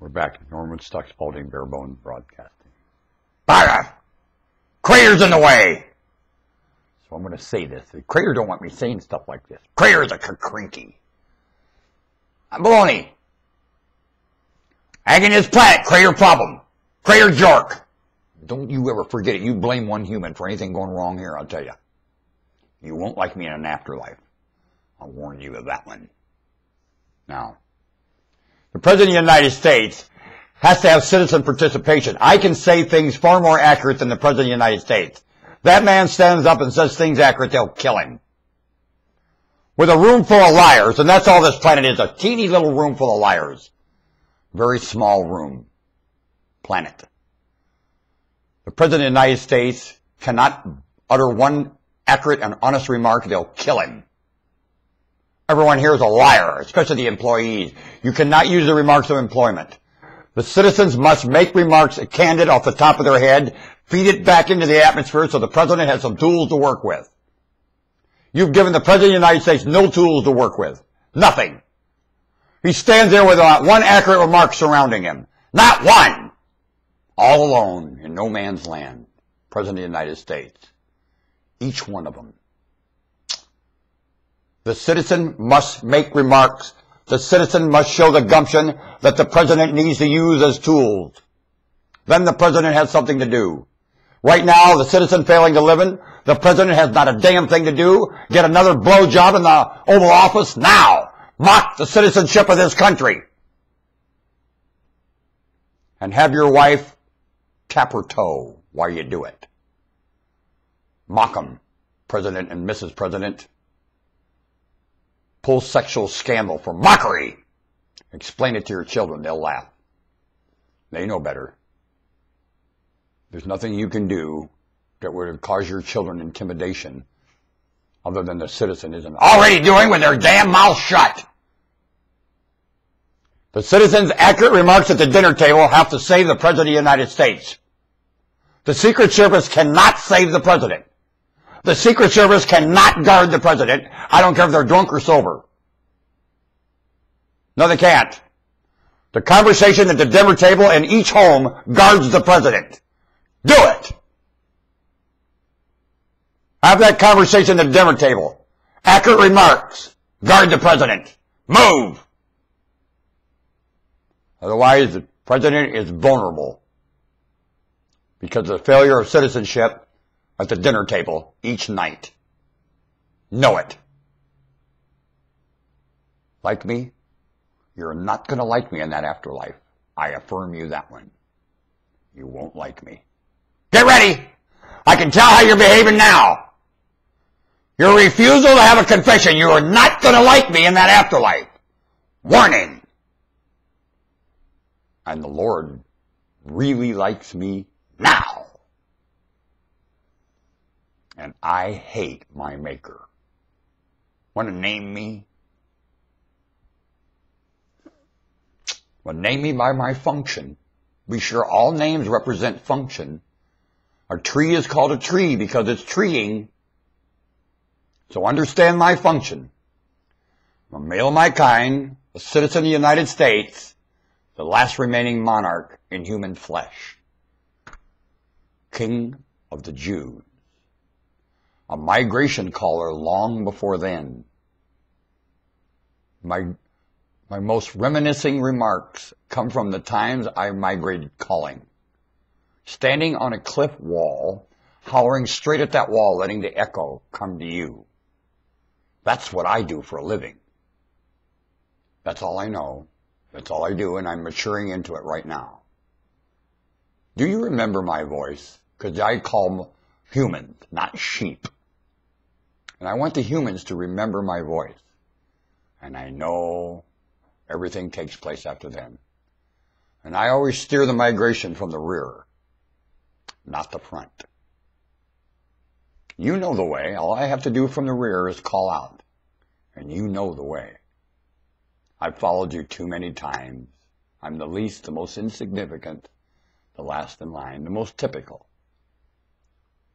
We're back to Norman Stuck Spalding Bare Bones Broadcasting. Fire! Crater's in the way! So I'm going to say this. The Crater don't want me saying stuff like this. Crater's a crinky. Baloney. Hanging his planet, Crater problem. Crater jerk. Don't you ever forget it. You blame one human for anything going wrong here, I'll tell you. You won't like me in an afterlife. I'll warn you of that one. Now, the President of the United States has to have citizen participation. I can say things far more accurate than the President of the United States. That man stands up and says things accurate, they'll kill him. With a room full of liars, and that's all this planet is, a teeny little room full of liars. Very small room. Planet. The President of the United States cannot utter one accurate and honest remark, they'll kill him. Everyone here is a liar, especially the employees. You cannot use the remarks of employment. The citizens must make remarks candid off the top of their head, feed it back into the atmosphere so the President has some tools to work with. You've given the President of the United States no tools to work with. Nothing. He stands there with one accurate remark surrounding him. Not one! All alone in no man's land. President of the United States. Each one of them. The citizen must make remarks. The citizen must show the gumption that the President needs to use as tools. Then the President has something to do. Right now, the citizen failing to live in, the President has not a damn thing to do. Get another blowjob in the Oval Office now. Mock the citizenship of this country. And have your wife tap her toe while you do it. Mock them, President and Mrs. President. Pull sexual scandal for mockery. Explain it to your children. They'll laugh. They know better. There's nothing you can do that would cause your children intimidation other than the citizen isn't already doing with their damn mouth shut. The citizen's accurate remarks at the dinner table have to save the President of the United States. The Secret Service cannot save the President. The Secret Service cannot guard the President. I don't care if they're drunk or sober. No, they can't. The conversation at the dinner table in each home guards the President. Do it. Have that conversation at the dinner table. Accurate remarks. Guard the President. Move. Otherwise, the President is vulnerable because of the failure of citizenship at the dinner table each night. Know it. Like me? You're not going to like me in that afterlife. I affirm you that one. You won't like me. Get ready! I can tell how you're behaving now. Your refusal to have a confession. You are not going to like me in that afterlife. Warning. And the Lord really likes me now. And I hate my Maker. Want to name me? Well, name me by my function. Be sure all names represent function. A tree is called a tree because it's treeing. So understand my function. I'm a male of my kind, a citizen of the United States, the last remaining monarch in human flesh. King of the Jews. A migration caller long before then. My most reminiscing remarks come from the times I migrated calling. Standing on a cliff wall, hollering straight at that wall, letting the echo come to you. That's what I do for a living. That's all I know. That's all I do, and I'm maturing into it right now. Do you remember my voice? Because I call humans, not sheep. And I want the humans to remember my voice. And I know everything takes place after then. And I always steer the migration from the rear, not the front. You know the way. All I have to do from the rear is call out. And you know the way. I've followed you too many times. I'm the least, the most insignificant, the last in line, the most typical.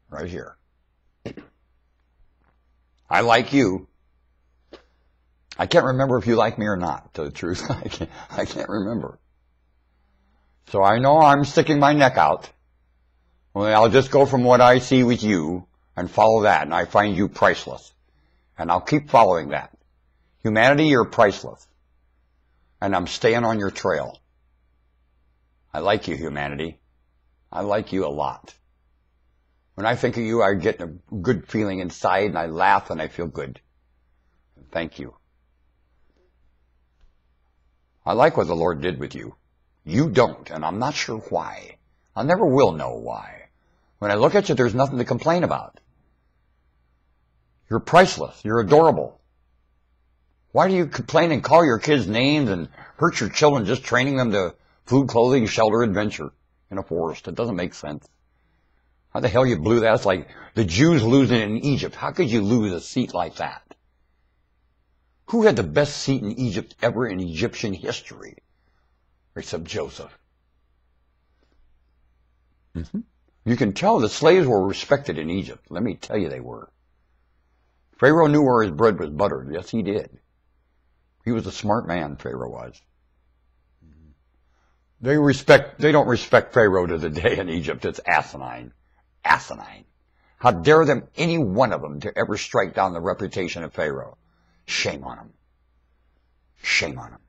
Right here. I like you. I can't remember if you like me or not, to the truth. I can't remember. So I know I'm sticking my neck out. Well, I'll just go from what I see with you and follow that, and I find you priceless. And I'll keep following that. Humanity, you're priceless. And I'm staying on your trail. I like you, humanity. I like you a lot. When I think of you, I get a good feeling inside, and I laugh, and I feel good. Thank you. I like what the Lord did with you. You don't, and I'm not sure why. I never will know why. When I look at you, there's nothing to complain about. You're priceless. You're adorable. Why do you complain and call your kids names and hurt your children just training them to food, clothing, shelter, adventure in a forest? It doesn't make sense. How the hell you blew that? It's like the Jews losing in Egypt. How could you lose a seat like that? Who had the best seat in Egypt ever in Egyptian history? Except Joseph. You can tell the slaves were respected in Egypt. Let me tell you they were. Pharaoh knew where his bread was buttered. Yes, he did. He was a smart man, Pharaoh was. They don't respect Pharaoh to the day in Egypt. It's asinine. Asinine. How dare them, any one of them, to ever strike down the reputation of Pharaoh. Shame on them. Shame on them.